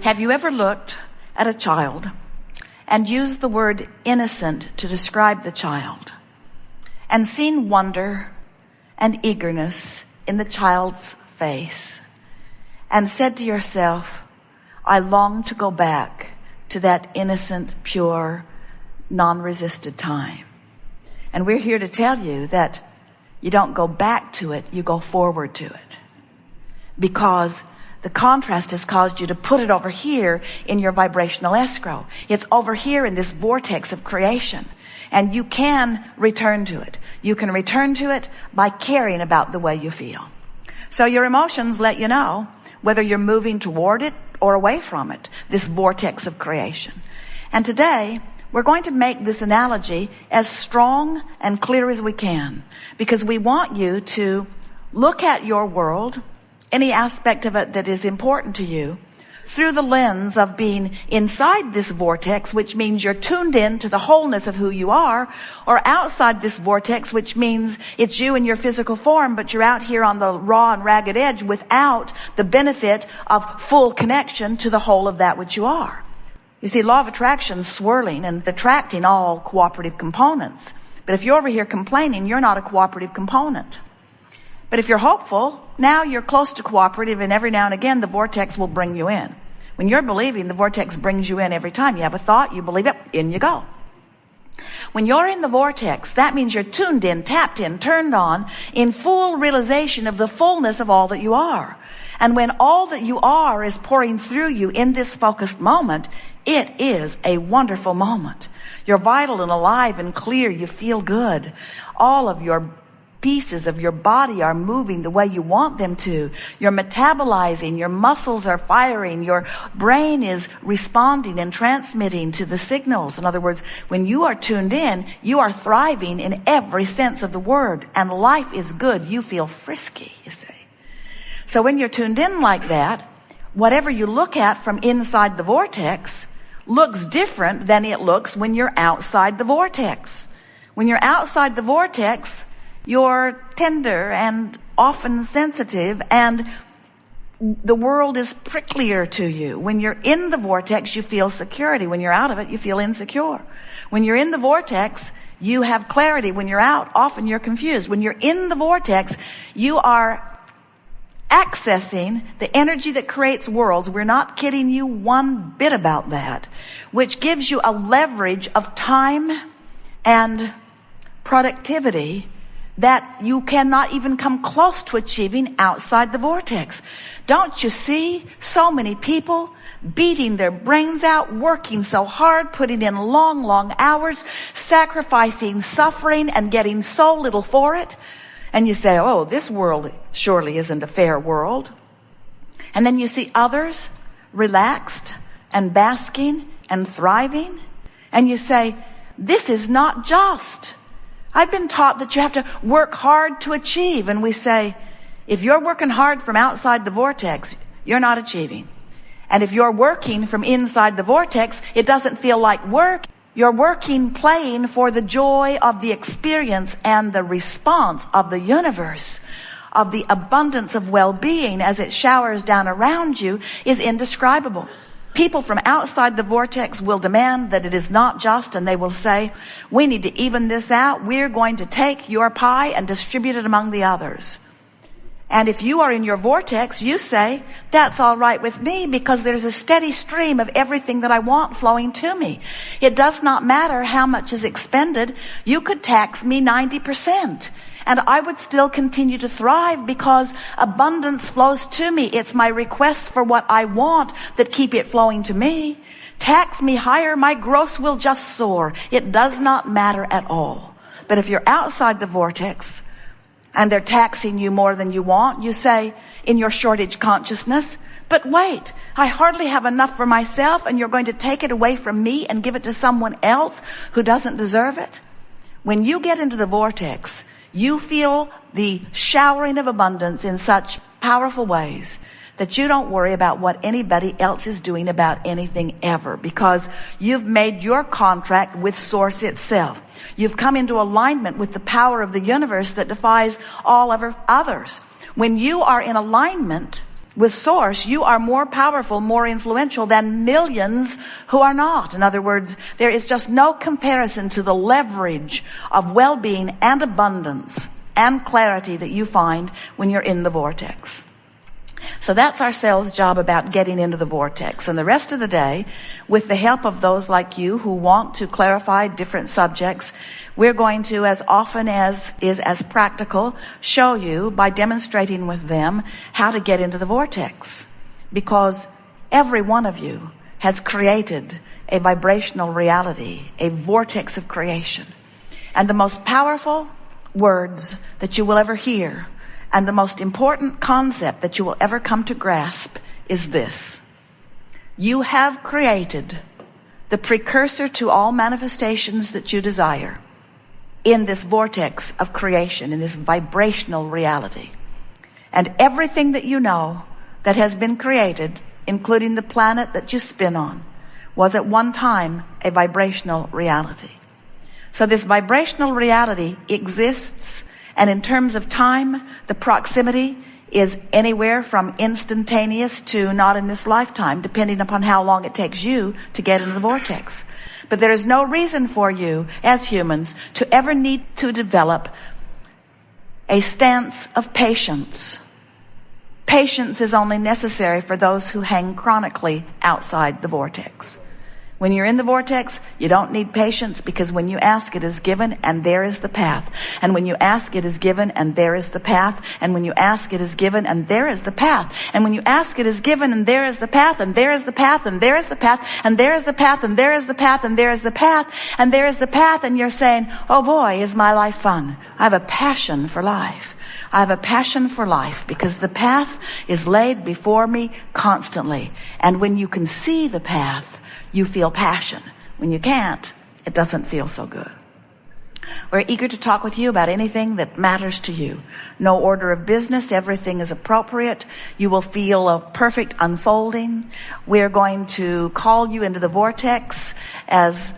Have you ever looked at a child and used the word innocent to describe the child and seen wonder and eagerness in the child's face and said to yourself, I long to go back to that innocent, pure, non-resisted time? And we're here to tell you that you don't go back to it, you go forward to it. Because the contrast has caused you to put it over here in your vibrational escrow. It's over here in this vortex of creation. And you can return to it. You can return to it by caring about the way you feel. So your emotions let you know whether you're moving toward it or away from it, this vortex of creation. And today, we're going to make this analogy as strong and clear as we can, because we want you to look at your world, any aspect of it that is important to you, through the lens of being inside this vortex, which means you're tuned in to the wholeness of who you are, or outside this vortex, which means it's you in your physical form, but you're out here on the raw and ragged edge without the benefit of full connection to the whole of that which you are. You see, law of attraction swirling and attracting all cooperative components. But if you're over here complaining, you're not a cooperative component. But if you're hopeful, now you're close to cooperative, and every now and again the vortex will bring you in. When you're believing, the vortex brings you in every time. You have a thought, you believe it, in you go. When you're in the vortex, that means you're tuned in, tapped in, turned on, in full realization of the fullness of all that you are. And when all that you are is pouring through you in this focused moment, it is a wonderful moment. You're vital and alive and clear. You feel good. All of your pieces of your body are moving the way you want them to. You're metabolizing. Your muscles are firing. Your brain is responding and transmitting to the signals. In other words, when you are tuned in, you are thriving in every sense of the word. And life is good. You feel frisky, you see. So when you're tuned in like that, whatever you look at from inside the vortex looks different than it looks when you're outside the vortex. When you're outside the vortex, you're tender and often sensitive, and the world is pricklier to you. When you're in the vortex, you feel security. When you're out of it, you feel insecure. When you're in the vortex, you have clarity. When you're out, often you're confused. When you're in the vortex, you are accessing the energy that creates worlds. We're not kidding you one bit about that, which gives you a leverage of time and productivity that you cannot even come close to achieving outside the vortex. Don't you see so many people beating their brains out, working so hard, putting in long, long hours, sacrificing, suffering, and getting so little for it? And you say, oh, this world surely isn't a fair world. And then you see others relaxed and basking and thriving. And you say, this is not just. I've been taught that you have to work hard to achieve. And we say, if you're working hard from outside the vortex, you're not achieving. And if you're working from inside the vortex, it doesn't feel like work. You're working, playing for the joy of the experience, and the response of the universe, of the abundance of well-being as it showers down around you, is indescribable. People from outside the vortex will demand that it is not just, and they will say, we need to even this out. We're going to take your pie and distribute it among the others. And if you are in your vortex, you say, that's all right with me, because there's a steady stream of everything that I want flowing to me. It does not matter how much is expended. You could tax me 90%, and I would still continue to thrive, because abundance flows to me. It's my requests for what I want that keep it flowing to me. Tax me higher, my gross will just soar. It does not matter at all. But if you're outside the vortex, and they're taxing you more than you want, you say in your shortage consciousness, but wait, I hardly have enough for myself, and you're going to take it away from me and give it to someone else who doesn't deserve it? When you get into the vortex, you feel the showering of abundance in such powerful ways that you don't worry about what anybody else is doing about anything ever, because you've made your contract with Source itself. You've come into alignment with the power of the universe that defies all others. When you are in alignment With Source, you are more powerful, more influential than millions who are not. In other words, there is just no comparison to the leverage of well-being and abundance and clarity that you find when you're in the vortex. So that's our sales job about getting into the vortex. And the rest of the day, with the help of those like you who want to clarify different subjects, we're going to, as often as is as practical, show you by demonstrating with them how to get into the vortex. Because every one of you has created a vibrational reality, a vortex of creation. And the most powerful words that you will ever hear, and the most important concept that you will ever come to grasp, is this: you have created the precursor to all manifestations that you desire in this vortex of creation, in this vibrational reality. And everything that you know that has been created, including the planet that you spin on, was at one time a vibrational reality. So this vibrational reality exists, and in terms of time, the proximity is anywhere from instantaneous to not in this lifetime, depending upon how long it takes you to get into the vortex. But there is no reason for you as humans to ever need to develop a stance of patience. Patience is only necessary for those who hang chronically outside the vortex. When you're in the vortex, you don't need patience, because when you ask, it is given, and there is the path. And when you ask, it is given, and there is the path. And when you ask, it is given, and there is the path. And when you ask, it is given, and there is the path, and there is the path, and there is the path, and there is the path, and there is the path, and there is the path, and there is the path, and you're saying, oh boy, is my life fun. I have a passion for life. I have a passion for life because the path is laid before me constantly. And when you can see the path, you feel passion. When you can't, it doesn't feel so good. We're eager to talk with you about anything that matters to you. No order of business. Everything is appropriate. You will feel a perfect unfolding. We're going to call you into the vortex as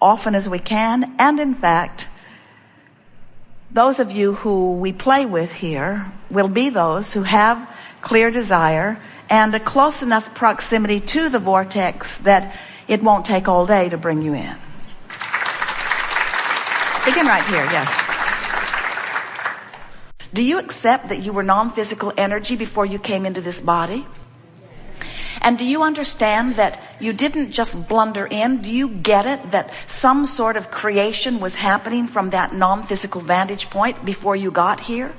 often as we can. And in fact, those of you who we play with here will be those who have clear desire and a close enough proximity to the vortex that it won't take all day to bring you in. Begin right here, yes. Do you accept that you were non-physical energy before you came into this body? And do you understand that you didn't just blunder in? Do you get it that some sort of creation was happening from that non-physical vantage point before you got here?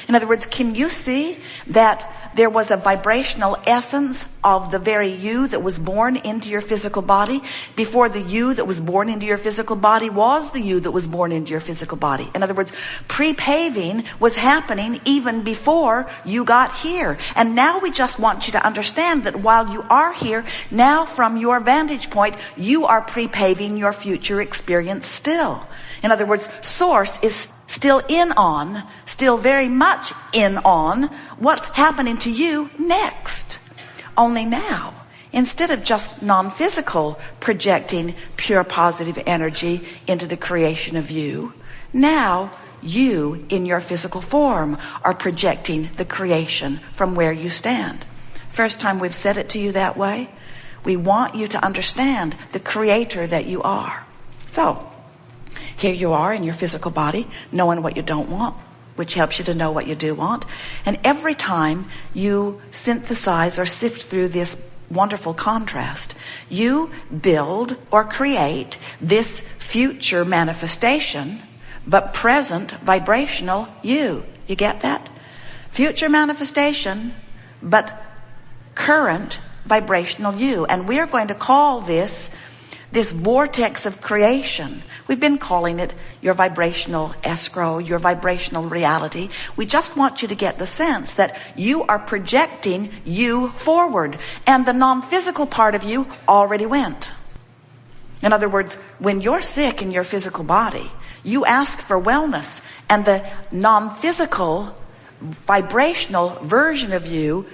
In other words, can you see that there was a vibrational essence of the very you that was born into your physical body before the you that was born into your physical body was the you that was born into your physical body? In other words, pre-paving was happening even before you got here. And now we just want you to understand that while you are here, now from your vantage point, you are pre-paving your future experience still. In other words, Source is still still very much in on what's happening to you next. Only now, instead of just non-physical projecting pure positive energy into the creation of you, now you in your physical form are projecting the creation from where you stand. First time we've said it to you that way. We want you to understand the creator that you are. So, here you are in your physical body, knowing what you don't want, which helps you to know what you do want. And every time you synthesize or sift through this wonderful contrast, you build or create this future manifestation, but present vibrational you. You get that? Future manifestation, but current vibrational you. And we're going to call this vortex of creation. We've been calling it your vibrational escrow, your vibrational reality. We just want you to get the sense that you are projecting you forward, and the non-physical part of you already went. In other words, when you're sick in your physical body, you ask for wellness, and the non-physical vibrational version of you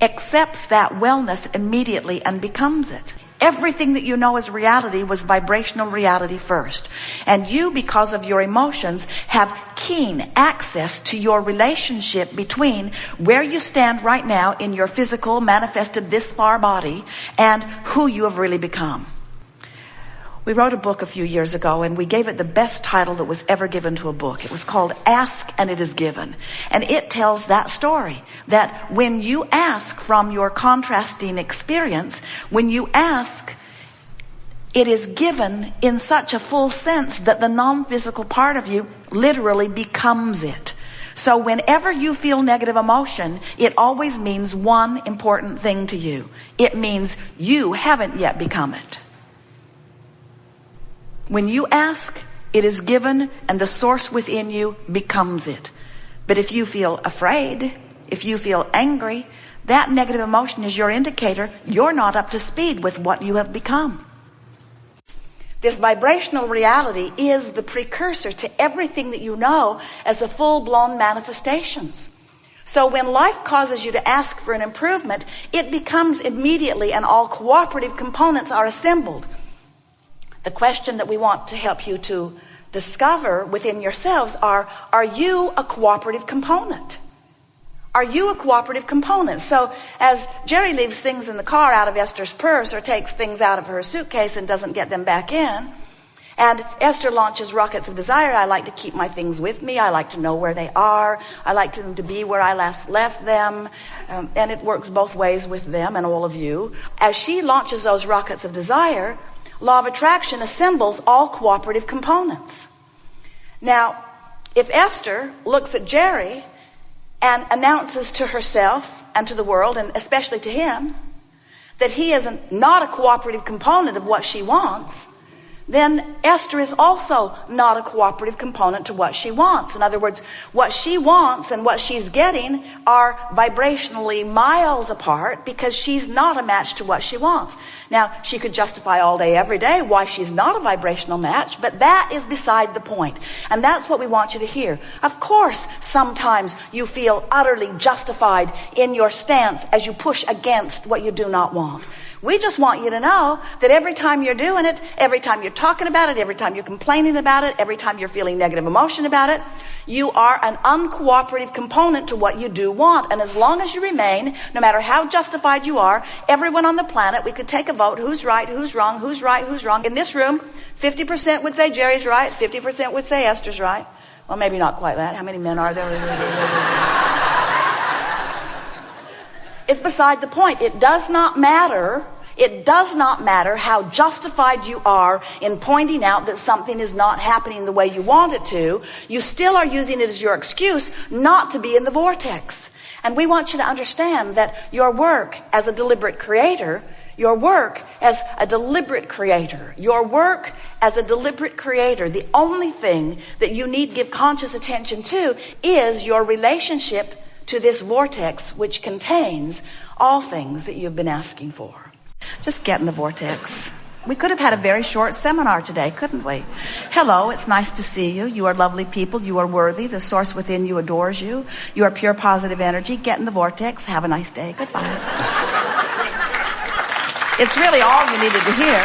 accepts that wellness immediately and becomes it. Everything that you know as reality was vibrational reality first. And you, because of your emotions, have keen access to your relationship between where you stand right now in your physical, manifested this far body and who you have really become. We wrote a book a few years ago, and we gave it the best title that was ever given to a book. It was called Ask and It Is Given. And it tells that story, that when you ask from your contrasting experience, when you ask, it is given in such a full sense that the non-physical part of you literally becomes it. So whenever you feel negative emotion, it always means one important thing to you. It means you haven't yet become it. When you ask, it is given, and the source within you becomes it. But if you feel afraid, if you feel angry, that negative emotion is your indicator you're not up to speed with what you have become. This vibrational reality is the precursor to everything that you know as a full-blown manifestations. So when life causes you to ask for an improvement, it becomes immediately, and all cooperative components are assembled. The question that we want to help you to discover within yourselves are you a cooperative component? Are you a cooperative component? So as Jerry leaves things in the car out of Esther's purse, or takes things out of her suitcase and doesn't get them back in, and Esther launches rockets of desire, I like to keep my things with me. I like to know where they are. I like them to be where I last left them. And it works both ways with them and all of you. As she launches those rockets of desire, law of attraction assembles all cooperative components. Now, if Esther looks at Jerry and announces to herself and to the world, and especially to him, that he is not a cooperative component of what she wants, then Esther is also not a cooperative component to what she wants. In other words, what she wants and what she's getting are vibrationally miles apart, because she's not a match to what she wants. Now, she could justify all day, every day why she's not a vibrational match, but that is beside the point. And that's what we want you to hear. Of course, sometimes you feel utterly justified in your stance as you push against what you do not want. We just want you to know that every time you're doing it, every time you're talking about it, every time you're complaining about it, every time you're feeling negative emotion about it, you are an uncooperative component to what you do want. And as long as you remain, no matter how justified you are, everyone on the planet, we could take a vote, who's right, who's wrong, who's right, who's wrong. In this room, 50% would say Jerry's right, 50% would say Esther's right. Well, maybe not quite that. How many men are there? It's beside the point. It does not matter. It does not matter how justified you are in pointing out that something is not happening the way you want it to. You still are using it as your excuse not to be in the vortex. And we want you to understand that your work as a deliberate creator, your work as a deliberate creator, the only thing that you need to give conscious attention to is your relationship to this vortex, which contains all things that you've been asking for. Just get in the vortex. We could have had a very short seminar today, couldn't we? Hello, it's nice to see you. You are lovely people. You are worthy. The source within you adores you. You are pure positive energy. Get in the vortex. Have a nice day. Goodbye. It's really all you needed to hear.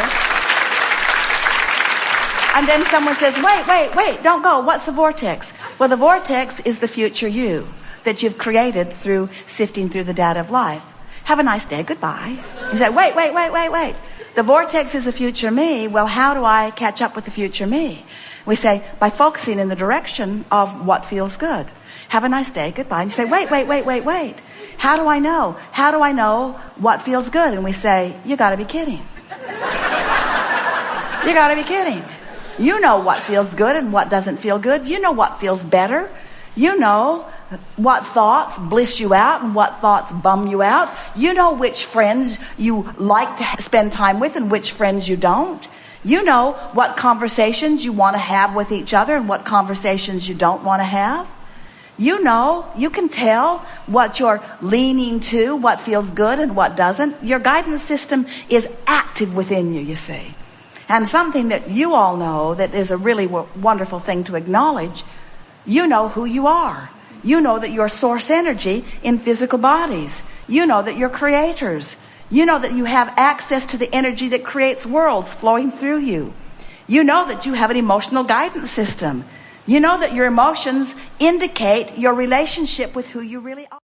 And then someone says, wait, don't go. What's the vortex? Well, the vortex is the future you that you've created through sifting through the data of life. Have a nice day. Goodbye. You say, wait. The vortex is a future me. Well, how do I catch up with the future me? We say, by focusing in the direction of what feels good. Have a nice day. Goodbye. And you say, wait. How do I know? How do I know what feels good? And we say, you gotta be kidding. You gotta be kidding. You know what feels good and what doesn't feel good. You know what feels better. You know what thoughts bliss you out and what thoughts bum you out. You know which friends you like to spend time with and which friends you don't. You know what conversations you want to have with each other and what conversations you don't want to have. You know, you can tell what you're leaning to, what feels good and what doesn't. Your guidance system is active within you, you see. And something that you all know that is a really wonderful thing to acknowledge, you know who you are. You know that you're source energy in physical bodies. You know that you're creators. You know that you have access to the energy that creates worlds flowing through you. You know that you have an emotional guidance system. You know that your emotions indicate your relationship with who you really are.